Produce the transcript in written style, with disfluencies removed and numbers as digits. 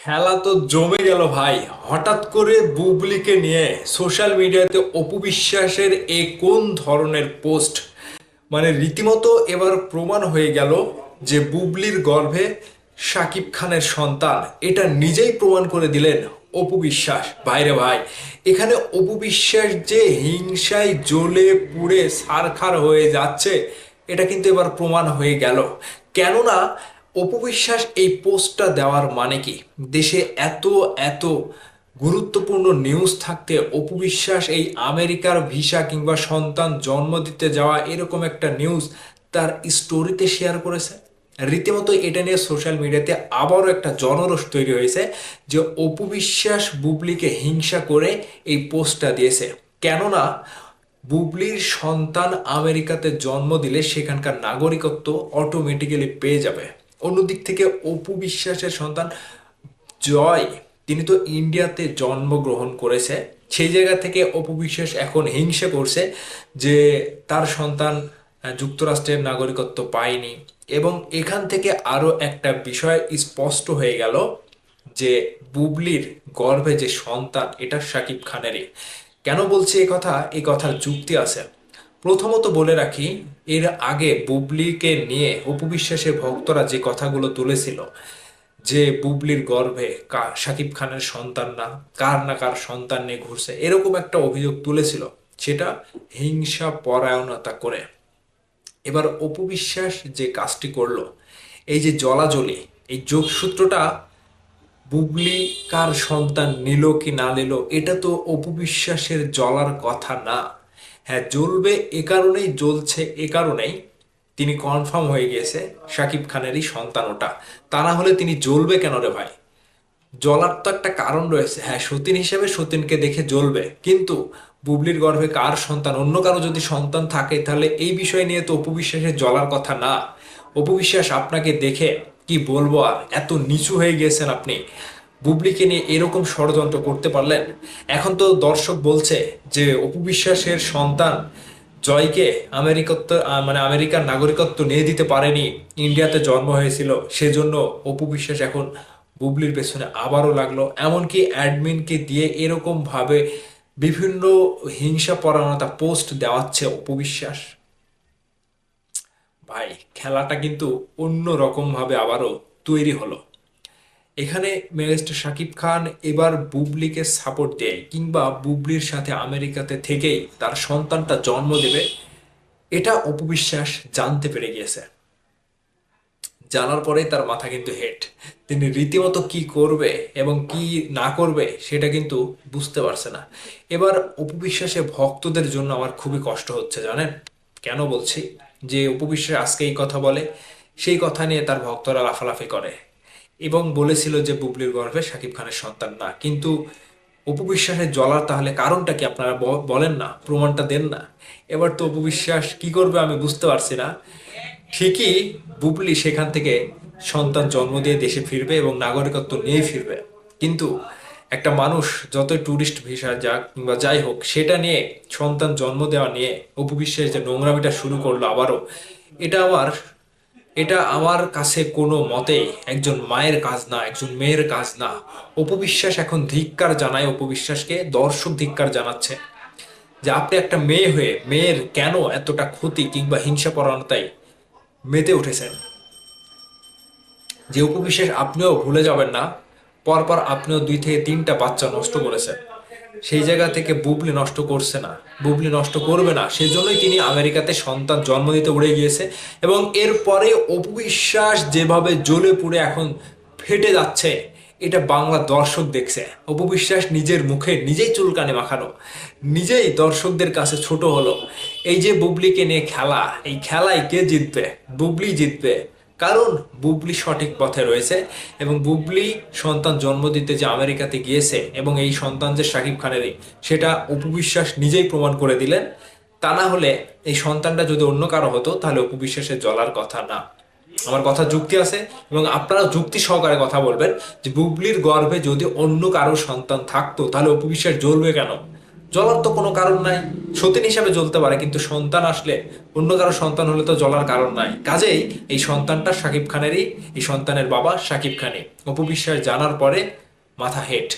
খেলা তো জমে গেল ভাই। হঠাৎ করে বুবলিকে নিয়ে সোশ্যাল মিডিয়াতে অপু বিশ্বাসের এ কোন ধরনের পোস্ট, মানে রীতিমতো এবার প্রমাণ হয়ে গেল যে বুবলির গর্ভে শাকিব খানের সন্তান। এটা নিজেই প্রমাণ করে দিলেন অপু বিশ্বাস। ভাইরে ভাই, এখানে অপু বিশ্বাস যে হিংসায় জ্বলে পুড়ে ছারখার হয়ে যাচ্ছে, এটা কিন্তু এবার প্রমাণ হয়ে গেল। কেননা অপু বিশ্বাস এই পোস্টটা দেওয়ার মানে কি, দেশে এত এত গুরুত্বপূর্ণ নিউজ থাকতে অপু বিশ্বাস এই আমেরিকার ভিসা কিংবা সন্তান জন্ম দিতে যাওয়া এরকম একটা নিউজ তার স্টোরিতে শেয়ার করেছে। রীতিমতো এটা নিয়ে সোশ্যাল মিডিয়াতে আবারও একটা জনরোষ তৈরি হয়েছে যে অপু বিশ্বাস বুবলিকে হিংসা করে এই পোস্টটা দিয়েছে। কেননা বুবলির সন্তান আমেরিকাতে জন্ম দিলে সেখানকার নাগরিকত্ব অটোমেটিক্যালি পেয়ে যাবে। অন্যদিক থেকে অপু বিশ্বাসের সন্তান জয়, তিনি তো ইন্ডিয়াতে জন্মগ্রহণ করেছে। সেই জায়গা থেকে অপু বিশ্বাস এখন হিংসা করছে যে তার সন্তান যুক্তরাষ্ট্রের নাগরিকত্ব পায়নি। এবং এখান থেকে আরো একটা বিষয় স্পষ্ট হয়ে গেল যে বুবলির গর্ভে যে সন্তান এটা শাকিব খানেরই। কেন বলছি এই কথা, এই কথার যুক্তি আছে। প্রথমত বলে রাখি, এর আগে বুবলিকে নিয়ে অপু বিশ্বাসের ভক্তরা যে কথাগুলো তুলেছিল যে বুবলির গর্ভে শাকিব খানের সন্তান না কার সন্তান নিয়ে ঘুরছে, এরকম একটা অভিযোগ তুলেছিল, সেটা হিংসা পরায়ণতা করে। এবার অপু বিশ্বাস যে কাজটি করলো, এই যে জলাজলি, এই যোগসূত্রটা বুবলি কার সন্তান নিল কি না নিল এটা তো অপু বিশ্বাসের জ্বলার কথা না। হ্যাঁ, জ্বলবে এ কারণেই জ্বলছে, এ কারণেই তিনি কনফার্ম হয়ে গিয়েছে শাকিব খানেরই সন্তান ওটা। তা না হলে তিনি জ্বলবে কেন রে ভাই? জ্বলার তো একটা কারণ রয়েছে। হ্যাঁ, সতীন হিসেবে সতীনকে দেখে জ্বলবে, কিন্তু বুবলির গর্ভে কার সন্তান, অন্য কারো যদি সন্তান থাকে তাহলে এই বিষয় নিয়ে তো অপু বিশ্বাসের জ্বলার কথা না। অপু বিশ্বাস, আপনাকে দেখে কি বলবো আর, এত নিচু হয়ে গিয়েছেন আপনি। বুবলিকে নিয়ে এরকম ষড়যন্ত্র করতে পারলেন। এখন তো দর্শক বলছে যে অপু বিশ্বাসের সন্তান জয়কে আমেরিকত্ব মানে আমেরিকার নাগরিকত্ব নিয়ে দিতে পারেনি, ইন্ডিয়াতে জন্ম হয়েছিল, সেজন্য অপু বিশ্বাস এখন বুবলির পেছনে আবারও লাগলো। এমনকি অ্যাডমিনকে দিয়ে এরকম ভাবে বিভিন্ন হিংসা পরায়ণতা পোস্ট দেওয়াচ্ছে অপু বিশ্বাস। ভাই, খেলাটা কিন্তু অন্য রকম ভাবে আবারও তৈরি হলো। এখানে মেগাস্টার শাকিব খান এবার বুবলিকে সাপোর্ট দেয় কিংবা বুবলির সাথে আমেরিকাতে থেকেই তার সন্তানটা জন্ম দেবে, এটা অপু বিশ্বাস জানতে পেরে গিয়েছে। জানার পরেই তার মাথা কিন্তু হেট। তিনি রীতিমতো কি করবে এবং কি না করবে সেটা কিন্তু বুঝতে পারছে না। এবার অপু বিশ্বাসের ভক্তদের জন্য আমার খুবই কষ্ট হচ্ছে, জানেন কেন বলছি? যে অপু বিশ্বাস আজকে এই কথা বলে, সেই কথা নিয়ে তার ভক্তরা লাফালাফি করে এবং বলেছিল যে বুবলির গর্ভে শাকিব খানের সন্তান না। কিন্তু অপু বিশ্বাসের জ্বলার তাহলে কারণটা কি আপনারা বলেন না, প্রমাণটা দেন না। এবার তো অপু বিশ্বাস কি করবে আমি বুঝতে পারছি না। ঠিকই বুবলি সেখান থেকে সন্তান জন্ম দিয়ে দেশে ফিরবে এবং নাগরিকত্ব নিয়ে ফিরবে, কিন্তু একটা মানুষ যতই ট্যুরিস্ট ভিসা যাক কিংবা যাই হোক, সেটা নিয়ে সন্তান জন্ম দেওয়া নিয়ে অপু বিশ্বাস যে নোংরামিটা শুরু করলো আবারও, এটা আমার এটা আমার কাছে কোনো মতেই একজন মায়ের কাজ না, একজন মেয়ের কাজ না। অপু বিশ্বাস এখন ধিক্কার জানায়, অপু বিশ্বাসকে দর্শক ধিক্কার জানাচ্ছে যে আপনি একটা মেয়ে হয়ে মেয়ের কেন এতটা ক্ষতি কিংবা হিংসা পরায়ণতায় মেতে উঠেছেন। যে উপবিশেষ আপনিও ভুলে যাবেন না, পরপর আপনিও 2 থেকে 3টা বাচ্চা নষ্ট করেছেন। সেই জায়গা থেকে বুবলি নষ্ট করছে না, বুবলি নষ্ট করবে না, সেজন্যই তিনি আমেরিকাতে সন্তান জন্ম দিতে উড়ে গিয়েছে। এবং এরপরে অপবিশ্বাস যেভাবে জ্বলে পুড়ে এখন ফেটে যাচ্ছে, এটা বাংলা দর্শক দেখছে। অপবিশ্বাস নিজের মুখে নিজেই চুলকানি মাখানো, নিজেই দর্শকদের কাছে ছোট হলো। এই যে বুবলিকে নিয়ে খেলা, এই খেলায় কে জিতবে? বুবলি জিতবে। কারণ বুবলি সঠিক পথে রয়েছে এবং বুবলি সন্তান জন্ম দিতে যে আমেরিকাতে গিয়েছে এবং এই সন্তান যে শাকিব খানেরই, সেটা অপু বিশ্বাস নিজেই প্রমাণ করে দিলেন। তা না হলে এই সন্তানটা যদি অন্য কারো হতো তাহলে অপু বিশ্বাসের জ্বলার কথা না। আমার কথা যুক্তি আছে এবং আপনারা যুক্তি সহকারে কথা বলবেন যে বুবলির গর্ভে যদি অন্য কারো সন্তান থাকতো তাহলে অপু বিশ্বাস জ্বলবে কেন? জ্বলার তো কোনো কারণ নাই। সতীন হিসাবে জ্বলতে পারে, কিন্তু সন্তান আসলে, অন্য কারো সন্তান হলে তো জ্বলার কারণ নাই। কাজেই এই সন্তানটা শাকিব খানেরই, এই সন্তানের বাবা শাকিব খানই। অপু বিশ্বাস জানার পরে মাথা হেট।